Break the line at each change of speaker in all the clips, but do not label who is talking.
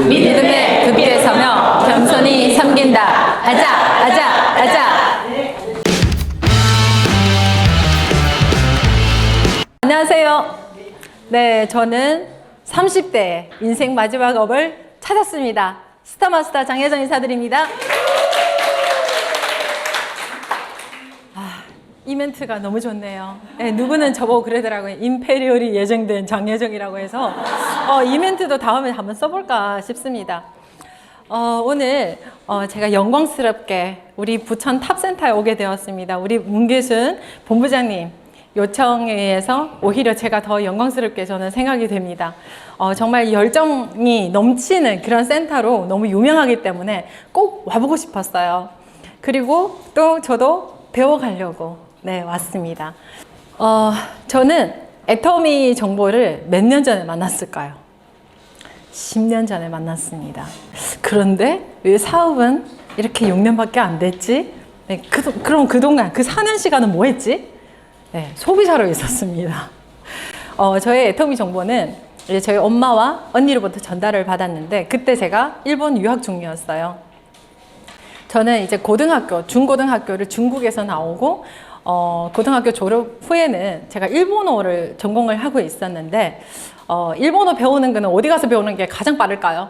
믿음에 굳게 서며 겸손히 섬긴다. 아자, 아자, 아자. 안녕하세요. 네, 저는 30대 인생 마지막 업을 찾았습니다. 스타마스터 장혜정 인사드립니다. 이 멘트가 너무 좋네요. 네, 누구는 저보고 그러더라고요. 임페리얼이 예정된 장혜정이라고 해서 이 멘트도 다음에 한번 써볼까 싶습니다. 오늘 제가 영광스럽게 우리 부천 탑센터에 오게 되었습니다. 우리 문계순 본부장님 요청에 의해서 오히려 제가 더 영광스럽게 저는 생각이 됩니다. 정말 열정이 넘치는 그런 센터로 너무 유명하기 때문에 꼭 와보고 싶었어요. 그리고 또 저도 배워가려고 왔습니다. 저는 애터미 정보를 몇 년 전에 만났을까요? 10년 전에 만났습니다. 그런데 왜 사업은 이렇게 6년밖에 안 됐지? 그럼 그동안 그 4년 시간은 뭐 했지? 소비자로 있었습니다. 저의 애터미 정보는 이제 저희 엄마와 언니로부터 전달을 받았는데 그때 제가 일본 유학 중이었어요. 저는 이제 고등학교, 중고등학교를 중국에서 나오고 고등학교 졸업 후에는 제가 일본어를 전공을 하고 있었는데 일본어 배우는 거는 어디 가서 배우는 게 가장 빠를까요?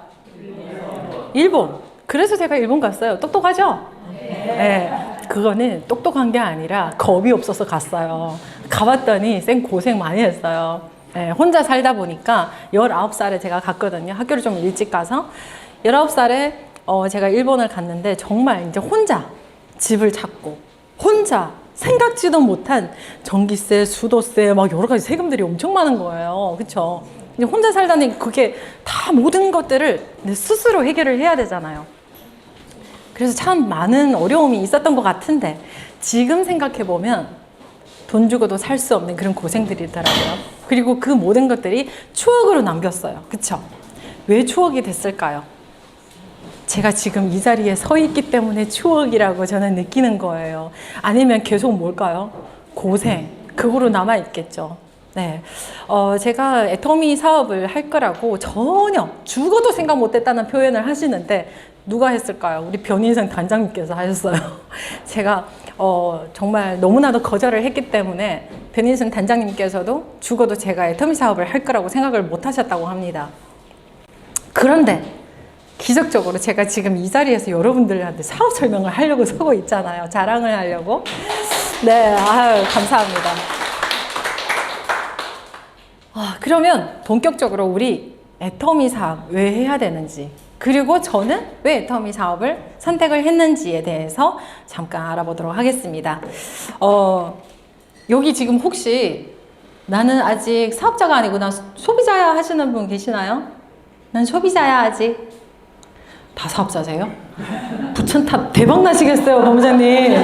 일본. 그래서 제가 일본 갔어요. 똑똑하죠? 네. 그거는 똑똑한 게 아니라 겁이 없어서 갔어요. 가봤더니 쌩 고생 많이 했어요. 네, 혼자 살다 보니까 19살에 제가 갔거든요. 학교를 좀 일찍 가서 19살에 제가 일본을 갔는데 정말 이제 혼자 집을 찾고 혼자 생각지도 못한 전기세, 수도세 막 여러 가지 세금들이 엄청 많은 거예요. 그쵸? 이제 혼자 살다니 그게 다 모든 것들을 스스로 해결을 해야 되잖아요. 그래서 참 많은 어려움이 있었던 것 같은데 지금 생각해보면 돈 주고도 살 수 없는 그런 고생들이더라고요. 그리고 그 모든 것들이 추억으로 남겼어요. 그쵸? 왜 추억이 됐을까요? 제가 지금 이 자리에 서 있기 때문에 추억이라고 저는 느끼는 거예요. 아니면 계속 뭘까요? 고생, 그거로 남아있겠죠. 네. 제가 애터미 사업을 할 거라고 전혀 죽어도 생각 못했다는 표현을 하시는데 누가 했을까요? 우리 변인성 단장님께서 하셨어요. 제가 정말 너무나도 거절을 했기 때문에 변인성 단장님께서도 죽어도 제가 애터미 사업을 할 거라고 생각을 못 하셨다고 합니다. 그런데 기적적으로 제가 지금 이 자리에서 여러분들한테 사업 설명을 하려고 서고 있잖아요. 자랑을 하려고. 네, 아유, 감사합니다. 그러면 본격적으로 우리 애터미 사업 왜 해야 되는지, 그리고 저는 왜 애터미 사업을 선택을 했는지에 대해서 잠깐 알아보도록 하겠습니다. 여기 지금 혹시 나는 아직 사업자가 아니고 나 소비자야 하시는 분 계시나요? 난 소비자야 아직. 다 사업자세요? 부천탑 대박 나시겠어요, 본부장님.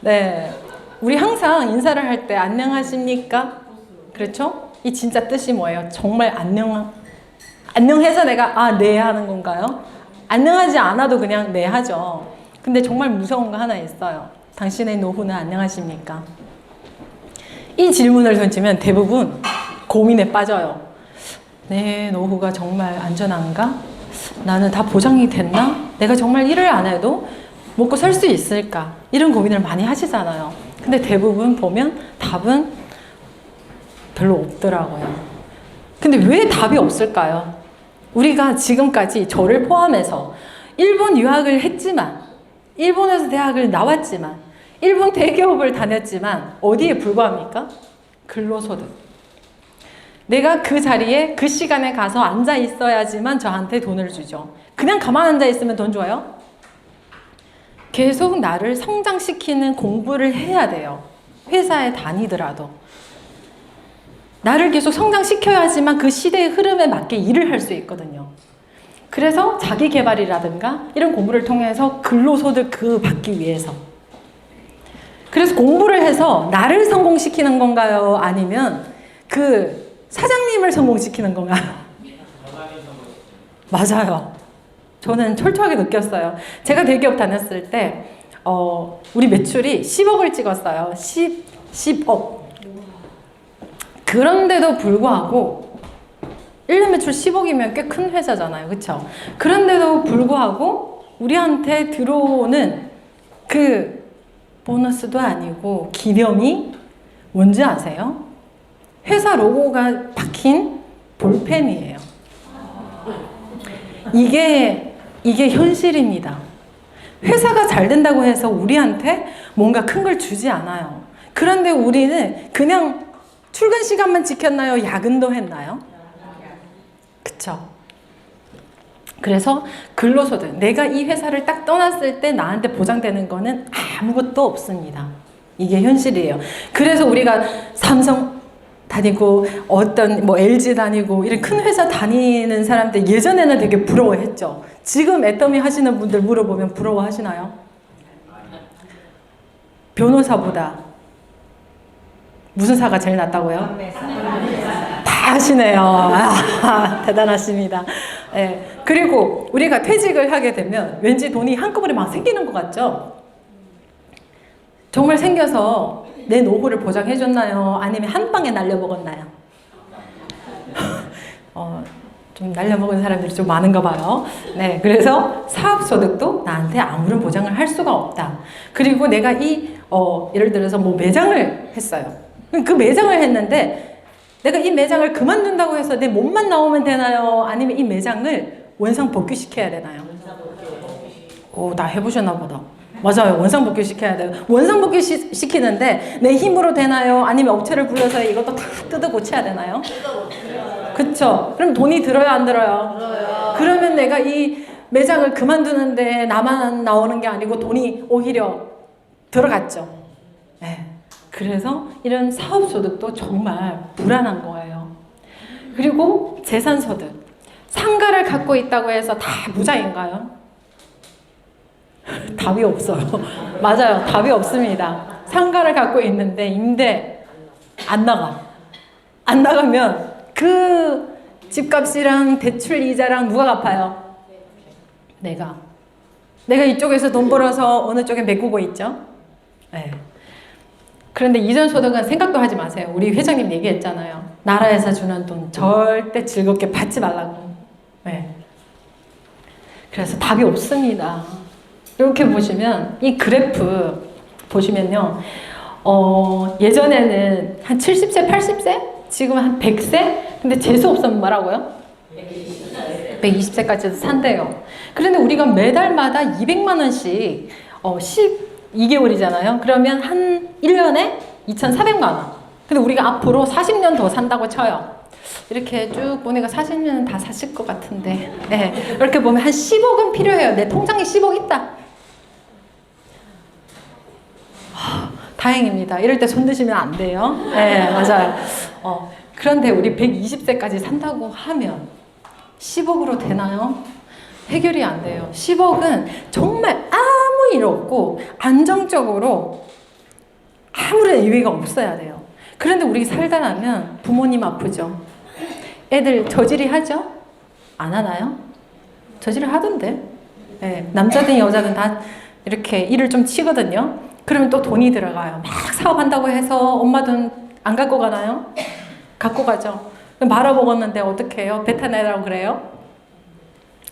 네. 우리 항상 인사를 할 때 안녕하십니까? 그렇죠? 이 진짜 뜻이 뭐예요? 정말 안녕해서 내가 네 하는 건가요? 안녕하지 않아도 그냥 네 하죠. 근데 정말 무서운 거 하나 있어요. 당신의 노후는 안녕하십니까? 이 질문을 던지면 대부분 고민에 빠져요. 내 노후가 정말 안전한가? 나는 다 보장이 됐나? 내가 정말 일을 안 해도 먹고 살 수 있을까? 이런 고민을 많이 하시잖아요. 근데 대부분 보면 답은 별로 없더라고요. 근데 왜 답이 없을까요? 우리가 지금까지 저를 포함해서 일본 유학을 했지만, 일본에서 대학을 나왔지만, 일본 대기업을 다녔지만 어디에 불과합니까? 근로소득. 내가 그 자리에 그 시간에 가서 앉아 있어야지만 저한테 돈을 주죠. 그냥 가만 앉아 있으면 돈 줘요? 계속 나를 성장시키는 공부를 해야 돼요. 회사에 다니더라도. 나를 계속 성장시켜야지만 그 시대의 흐름에 맞게 일을 할 수 있거든요. 그래서 자기 개발이라든가 이런 공부를 통해서 근로소득 받기 위해서. 그래서 공부를 해서 나를 성공시키는 건가요? 아니면 사장님을 성공시키는 건가요? 맞아요. 저는 철저하게 느꼈어요. 제가 대기업 다녔을 때 우리 매출이 10억을 찍었어요. 10억. 그런데도 불구하고 1년 매출 10억이면 꽤 큰 회사잖아요. 그쵸? 그런데도 불구하고 우리한테 들어오는 그 보너스도 아니고 기념이 뭔지 아세요? 회사 로고가 박힌 볼펜이에요. 이게 현실입니다. 회사가 잘 된다고 해서 우리한테 뭔가 큰 걸 주지 않아요. 그런데 우리는 그냥 출근 시간만 지켰나요? 야근도 했나요? 그쵸? 그래서 근로소득, 내가 이 회사를 딱 떠났을 때 나한테 보장되는 거는 아무것도 없습니다. 이게 현실이에요. 그래서 우리가 삼성 다니고 어떤 뭐 LG 다니고 이런 큰 회사 다니는 사람들 예전에는 되게 부러워했죠. 지금 애터미 하시는 분들 물어보면 부러워하시나요? 변호사보다 무슨 사가 제일 낫다고요? 다 하시네요. 아, 대단하십니다. 네. 그리고 우리가 퇴직을 하게 되면 왠지 돈이 한꺼번에 막 생기는 것 같죠? 정말 생겨서 내 노후를 보장해줬나요? 아니면 한 방에 날려먹었나요? 좀 날려먹은 사람들이 좀 많은가 봐요. 네, 그래서 사업소득도 나한테 아무런 보장을 할 수가 없다. 그리고 내가 예를 들어서 뭐 매장을 했어요. 그 매장을 했는데 내가 이 매장을 그만둔다고 해서 내 몸만 나오면 되나요? 아니면 이 매장을 원상 복귀시켜야 되나요? 오, 나 해보셨나 보다. 맞아요. 원상 복귀 시켜야 돼요. 원상 복귀 시키는데 내 힘으로 되나요? 아니면 업체를 불러서 이것도 다 뜯어 고쳐야 되나요? 그쵸? 그럼 돈이 들어요, 안 들어요? 들어요. 그러면 내가 이 매장을 그만두는데 나만 나오는 게 아니고 돈이 오히려 들어갔죠. 네. 그래서 이런 사업소득도 정말 불안한 거예요. 그리고 재산소득. 상가를 갖고 있다고 해서 다 부자인가요? 답이 없어요. 맞아요. 답이 없습니다. 상가를 갖고 있는데 임대 안 나가. 안 나가면 그 집값이랑 대출 이자랑 누가 갚아요? 내가 이쪽에서 돈 벌어서 어느 쪽에 메꾸고 있죠? 네. 그런데 이전 소득은 생각도 하지 마세요. 우리 회장님 얘기했잖아요. 나라에서 주는 돈 절대 즐겁게 받지 말라고. 네. 그래서 답이 없습니다. 이렇게 보시면 이 그래프 보시면요. 예전에는 한 70세, 80세? 지금은 한 100세? 근데 재수 없으면 뭐라고요? 120세까지도 산대요. 그런데 우리가 매달마다 200만 원씩 12개월이잖아요. 그러면 한 1년에 2,400만 원. 근데 우리가 앞으로 40년 더 산다고 쳐요. 이렇게 쭉 보니까 40년은 다 사실 것 같은데. 네. 이렇게 보면 한 10억은 필요해요. 내 통장에 10억 있다. 다행입니다. 이럴 때 손 드시면 안 돼요. 네, 맞아요. 그런데 우리 120세까지 산다고 하면 10억으로 되나요? 해결이 안 돼요. 10억은 정말 아무 일 없고 안정적으로 아무런 의미가 없어야 돼요. 그런데 우리 살다 나면 부모님 아프죠? 애들 저질이 하죠? 안 하나요? 저질을 하던데. 네, 남자든 여자든 다 이렇게 일을 좀 치거든요. 그러면 또 돈이 들어가요. 막 사업한다고 해서 엄마 돈 안 갖고 가나요? 갖고 가죠. 말아먹었는데 어떻게 해요? 뱉어내라고 그래요?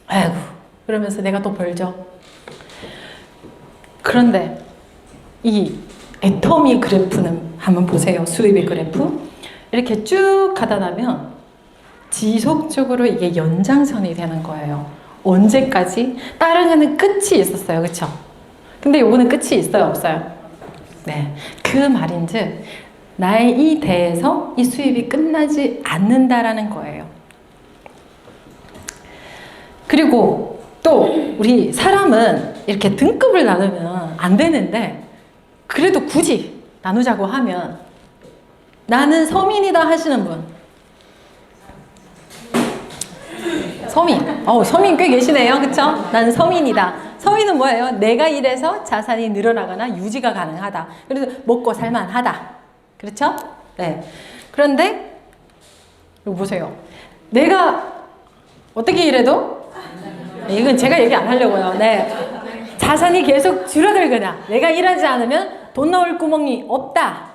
아이고, 그러면서 내가 또 벌죠. 그런데 이 애터미 그래프는 한번 보세요. 수입의 그래프. 이렇게 쭉 가다 나면 지속적으로 이게 연장선이 되는 거예요. 언제까지? 다른 거는 끝이 있었어요. 그쵸? 근데 요거는 끝이 있어요? 없어요? 네. 그 말인즉 나의 이 대에서 이 수입이 끝나지 않는다라는 거예요. 그리고 또 우리 사람은 이렇게 등급을 나누면 안 되는데 그래도 굳이 나누자고 하면 나는 서민이다 하시는 분. 서민. 서민 꽤 계시네요. 그쵸? 나는 서민이다. 서민은 뭐예요? 내가 일해서 자산이 늘어나거나 유지가 가능하다. 그래서 먹고 살만하다. 그렇죠? 네. 그런데 이거 보세요. 내가 어떻게 일해도 이건 제가 얘기 안 하려고요. 네. 자산이 계속 줄어들거나 내가 일하지 않으면 돈 나올 구멍이 없다.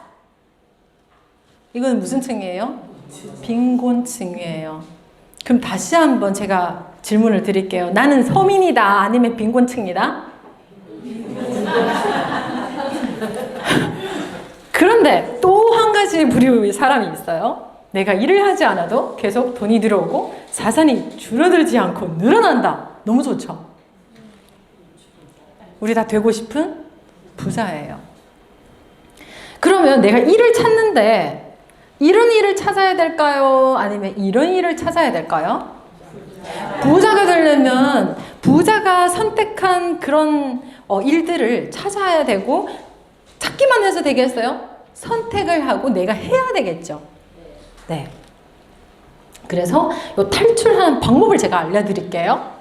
이건 무슨 층이에요? 빈곤층이에요. 그럼 다시 한번 제가 질문을 드릴게요. 나는 서민이다, 아니면 빈곤층이다? 그런데 또 한 가지 부류의 사람이 있어요. 내가 일을 하지 않아도 계속 돈이 들어오고 자산이 줄어들지 않고 늘어난다. 너무 좋죠? 우리 다 되고 싶은 부자예요. 그러면 내가 일을 찾는데 이런 일을 찾아야 될까요? 아니면 이런 일을 찾아야 될까요? 부자가 되려면 부자가 선택한 그런 일들을 찾아야 되고, 찾기만 해서 되겠어요? 선택을 하고 내가 해야 되겠죠. 네. 그래서 이 탈출하는 방법을 제가 알려드릴게요.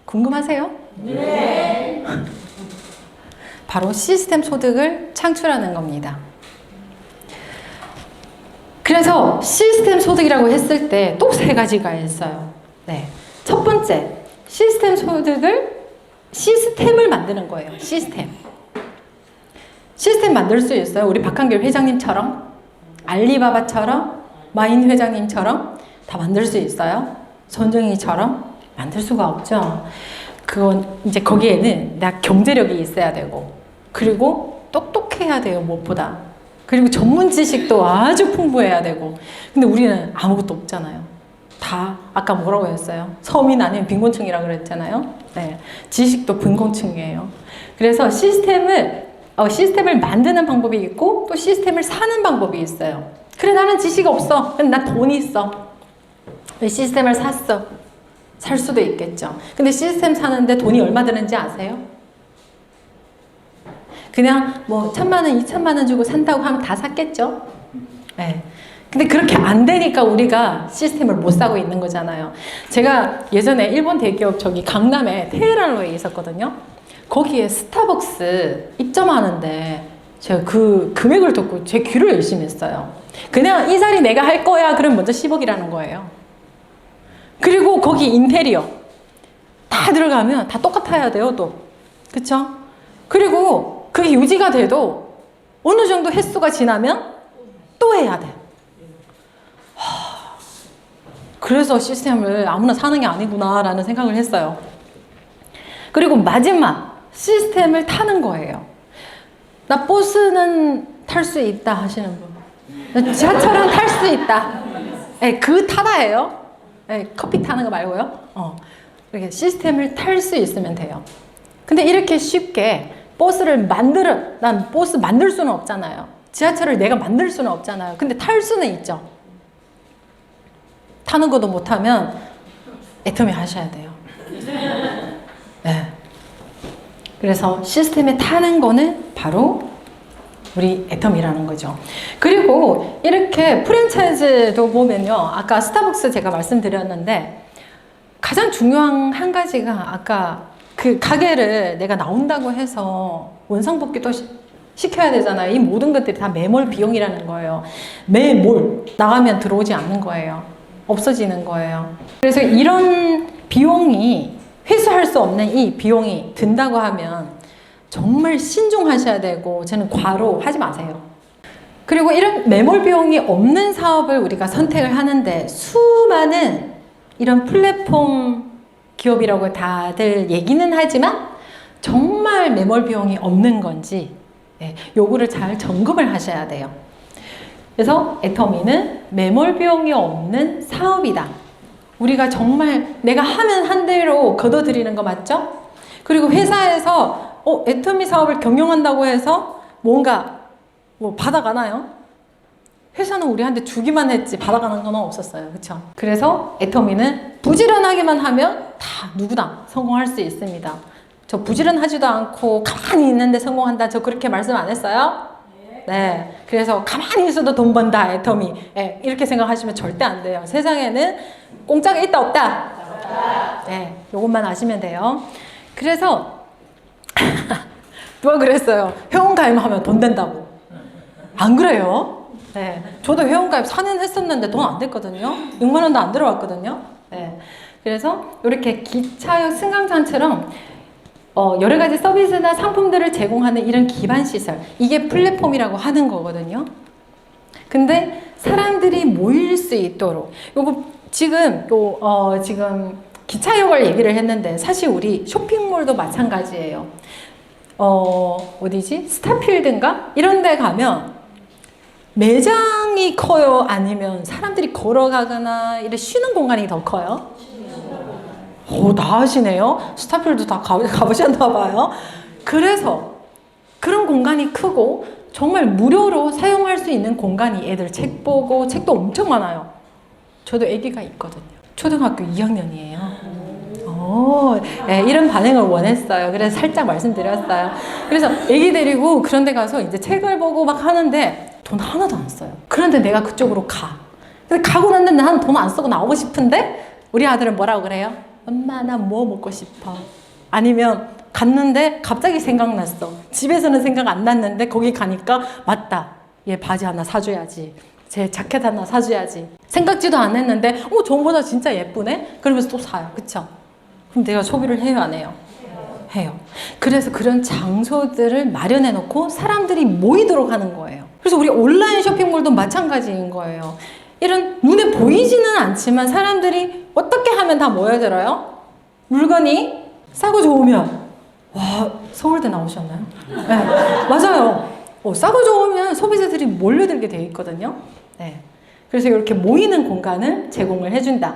궁금하세요? 네. 바로 시스템 소득을 창출하는 겁니다. 그래서 시스템 소득이라고 했을 때 또 세 가지가 있어요. 네. 첫 번째, 시스템을 만드는 거예요. 시스템 만들 수 있어요. 우리 박한길 회장님처럼, 알리바바처럼, 마인 회장님처럼 다 만들 수 있어요. 손정희처럼 만들 수가 없죠. 그건 이제 거기에는 나 경제력이 있어야 되고, 그리고 똑똑해야 돼요, 무엇보다. 그리고 전문 지식도 아주 풍부해야 되고. 근데 우리는 아무것도 없잖아요. 다 아까 뭐라고 했어요? 서민 아니면 빈곤층이라고 그랬잖아요. 네, 지식도 빈곤층이에요. 그래서 시스템을 만드는 방법이 있고, 또 시스템을 사는 방법이 있어요. 그래, 나는 지식 없어. 근데 나 돈이 있어. 시스템을 샀어. 살 수도 있겠죠. 근데 시스템 사는데 돈이 얼마 드는지 아세요? 그냥 뭐 1,000만 원, 2,000만 원 주고 산다고 하면 다 샀겠죠? 네. 근데 그렇게 안 되니까 우리가 시스템을 못 사고 있는 거잖아요. 제가 예전에 일본 대기업 강남에 테헤란로에 있었거든요. 거기에 스타벅스 입점하는데 제가 그 금액을 듣고 제 귀를 의심했어요. 그냥 이 자리 내가 할 거야. 그럼 먼저 10억이라는 거예요. 그리고 거기 인테리어 다 들어가면 다 똑같아야 돼요, 또. 그쵸? 그리고 그게 유지가 돼도 어느 정도 횟수가 지나면 또 해야 돼. 그래서 시스템을 아무나 사는 게 아니구나라는 생각을 했어요. 그리고 마지막, 시스템을 타는 거예요. 나 버스는 탈 수 있다 하시는 분. 지하철은 탈 수 있다. 네, 그 타다예요. 네, 커피 타는 거 말고요. 이렇게 시스템을 탈 수 있으면 돼요. 근데 이렇게 쉽게 난 버스 만들 수는 없잖아요. 지하철을 내가 만들 수는 없잖아요. 근데 탈 수는 있죠. 타는 것도 못하면 애터미 하셔야 돼요. 네. 그래서 시스템에 타는 거는 바로 우리 애터미라는 거죠. 그리고 이렇게 프랜차이즈도 보면요. 아까 스타벅스 제가 말씀드렸는데 가장 중요한 한 가지가, 아까 그 가게를 내가 나온다고 해서 원상복귀도 시켜야 되잖아요. 이 모든 것들이 다 매몰 비용이라는 거예요. 매몰 나가면 들어오지 않는 거예요. 없어지는 거예요. 그래서 이런 비용이, 회수할 수 없는 이 비용이 든다고 하면 정말 신중하셔야 되고, 저는 과로 하지 마세요. 그리고 이런 매몰 비용이 없는 사업을 우리가 선택을 하는데, 수많은 이런 플랫폼 기업이라고 다들 얘기는 하지만 정말 매몰 비용이 없는 건지, 요거를 잘 점검을 하셔야 돼요. 그래서 애터미는 매몰 비용이 없는 사업이다. 우리가 정말 내가 하면 한 대로 거둬들이는 거 맞죠? 그리고 회사에서 애터미 사업을 경영한다고 해서 뭔가 받아가나요? 회사는 우리한테 주기만 했지 받아가는 건 없었어요. 그렇죠? 그래서 애터미는 부지런하게만 하면 다 누구나 성공할 수 있습니다. 저 부지런하지도 않고 가만히 있는데 성공한다, 저 그렇게 말씀 안 했어요? 네. 그래서 가만히 있어도 돈 번다, 애터미. 네, 이렇게 생각하시면 절대 안 돼요. 세상에는 공짜가 있다, 없다? 네. 요것만 아시면 돼요. 그래서 누가 그랬어요? 회원가입하면 돈 된다고. 안 그래요? 네. 저도 회원가입 4년 했었는데 돈 안 됐거든요. 6만 원도 안 들어왔거든요. 네. 그래서 이렇게 기차역 승강장처럼 여러 가지 서비스나 상품들을 제공하는 이런 기반 시설, 이게 플랫폼이라고 하는 거거든요. 근데 사람들이 모일 수 있도록, 요거 지금 지금 기차역을 얘기를 했는데 사실 우리 쇼핑몰도 마찬가지예요. 어디지? 스타필드인가? 이런 데 가면 매장이 커요? 아니면 사람들이 걸어가거나 이렇게 쉬는 공간이 더 커요? 오, 다 하시네요. 스타필드 다 가보셨나 봐요. 그래서 그런 공간이 크고 정말 무료로 사용할 수 있는 공간이 애들 책 보고 책도 엄청 많아요. 저도 아기가 있거든요. 초등학교 2학년이에요. 네, 이런 반응을 원했어요. 그래서 살짝 말씀드렸어요. 그래서 아기 데리고 그런 데 가서 이제 책을 보고 막 하는데 돈 하나도 안 써요. 그런데 내가 그쪽으로 가. 근데 가고 났는데 나는 돈 안 쓰고 나오고 싶은데 우리 아들은 뭐라고 그래요? 엄마, 나 뭐 먹고 싶어. 아니면 갔는데 갑자기 생각났어. 집에서는 생각 안 났는데 거기 가니까 맞다. 얘 바지 하나 사줘야지. 제 자켓 하나 사줘야지. 생각지도 안 했는데 저거보다 진짜 예쁘네? 그러면서 또 사요. 그쵸? 그럼 내가 소비를 해요, 안 해요? 해요. 그래서 그런 장소들을 마련해 놓고 사람들이 모이도록 하는 거예요. 그래서 우리 온라인 쇼핑몰도 마찬가지인 거예요. 이런 눈에 보이지는 않지만 사람들이 어떻게 하면 다 모여들어요? 물건이 싸고 좋으면. 와, 서울대 나오셨나요? 네, 맞아요. 싸고 좋으면 소비자들이 몰려들게 돼 있거든요. 네. 그래서 이렇게 모이는 공간을 제공을 해준다.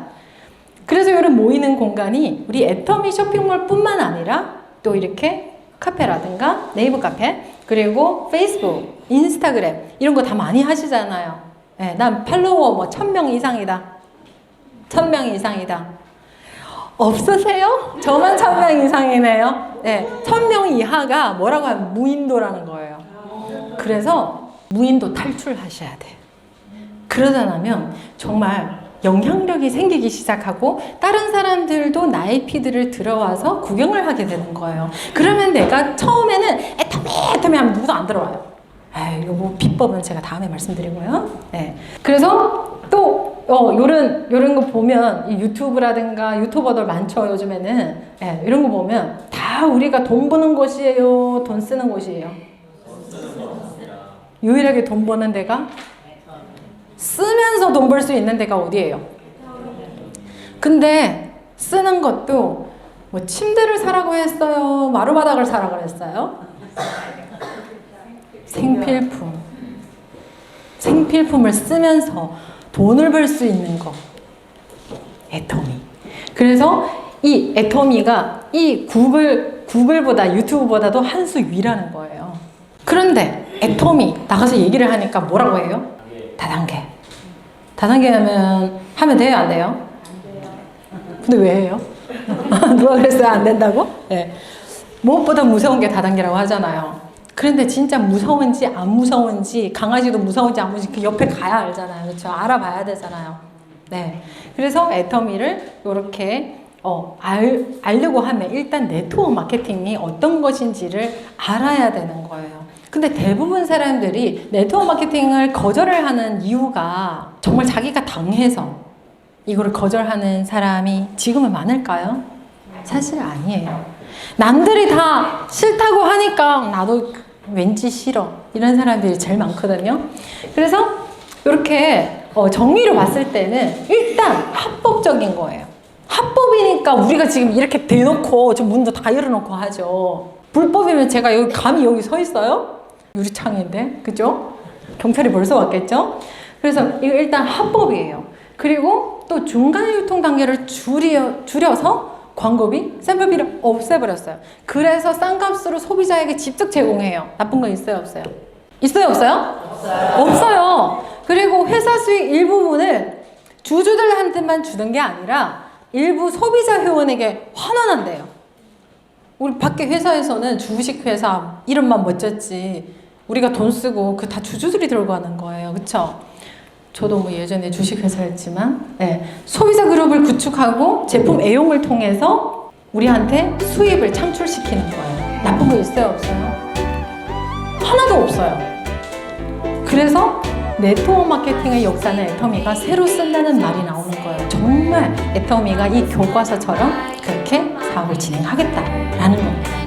그래서 이런 모이는 공간이 우리 애터미 쇼핑몰 뿐만 아니라 또 이렇게 카페라든가 네이버 카페, 그리고 페이스북, 인스타그램 이런 거 다 많이 하시잖아요. 네, 난 팔로워 1000명 이상이다. 1000명 이상이다. 없으세요? 저만 1000명 이상이네요. 네, 1000명 이하가 뭐라고 하면 무인도라는 거예요. 그래서 무인도 탈출하셔야 돼. 그러다 나면 정말 영향력이 생기기 시작하고 다른 사람들도 나의 피드를 들어와서 구경을 하게 되는 거예요. 그러면 내가 처음에는 애터미 하면 누구도 안 들어와요. 이거 뭐 비법은 제가 다음에 말씀드리고요. 네. 그래서 또 요런 거 보면 이 유튜브라든가 유튜버들 많죠, 요즘에는. 네, 이런 거 보면 다 우리가 돈 버는 곳이에요, 돈 쓰는 곳이에요? 유일하게 돈 버는 데가 쓰면서 돈 벌 수 있는 데가 어디예요? 근데 쓰는 것도 뭐 침대를 사라고 했어요? 마루바닥을 사라고 했어요? 생필품. 생필품을 쓰면서 돈을 벌 수 있는 거. 애터미. 그래서 이 애터미가 이 구글보다 유튜브보다도 한 수 위라는 거예요. 그런데 애터미 나가서 얘기를 하니까 뭐라고 해요? 다단계. 다단계 하면 돼요, 안 돼요? 근데 왜 해요? 누가 그랬어요? 안 된다고? 네. 무엇보다 무서운 게 다단계라고 하잖아요. 그런데 진짜 무서운지 안 무서운지, 강아지도 무서운지 안 무서운지 그 옆에 가야 알잖아요. 그렇죠? 알아봐야 되잖아요. 네. 그래서 애터미를 이렇게 알려고 하면 일단 네트워크 마케팅이 어떤 것인지를 알아야 되는 거예요. 근데 대부분 사람들이 네트워크 마케팅을 거절을 하는 이유가 정말 자기가 당해서 이거를 거절하는 사람이 지금은 많을까요? 사실 아니에요. 남들이 다 싫다고 하니까 나도 왠지 싫어. 이런 사람들이 제일 많거든요. 그래서 이렇게 정리로 봤을 때는 일단 합법적인 거예요. 합법이니까 우리가 지금 이렇게 대놓고 저 문도 다 열어놓고 하죠. 불법이면 제가 감히 여기 서 있어요? 유리창인데, 그죠? 경찰이 벌써 왔겠죠? 그래서 이거 일단 합법이에요. 그리고 또 중간 유통 단계를 줄여서 광고비, 샘플비를 없애버렸어요. 그래서 싼 값으로 소비자에게 직접 제공해요. 나쁜 거 있어요, 없어요? 있어요, 없어요? 없어요. 그리고 회사 수익 일부분을 주주들한테만 주는 게 아니라 일부 소비자 회원에게 환원한대요. 우리 밖에 회사에서는 주식회사 이름만 멋졌지 우리가 돈 쓰고 그 다 주주들이 들고 가는 거예요. 그쵸? 저도 뭐 예전에 주식회사였지만 소비자 그룹을 구축하고 제품 애용을 통해서 우리한테 수입을 창출시키는 거예요. 나쁜 거 있어요, 없어요? 하나도 없어요. 그래서 네트워크 마케팅의 역사는 애터미가 새로 쓴다는 말이 나오는 거예요. 정말 애터미가 이 교과서처럼 그렇게 사업을 진행하겠다라는 겁니다.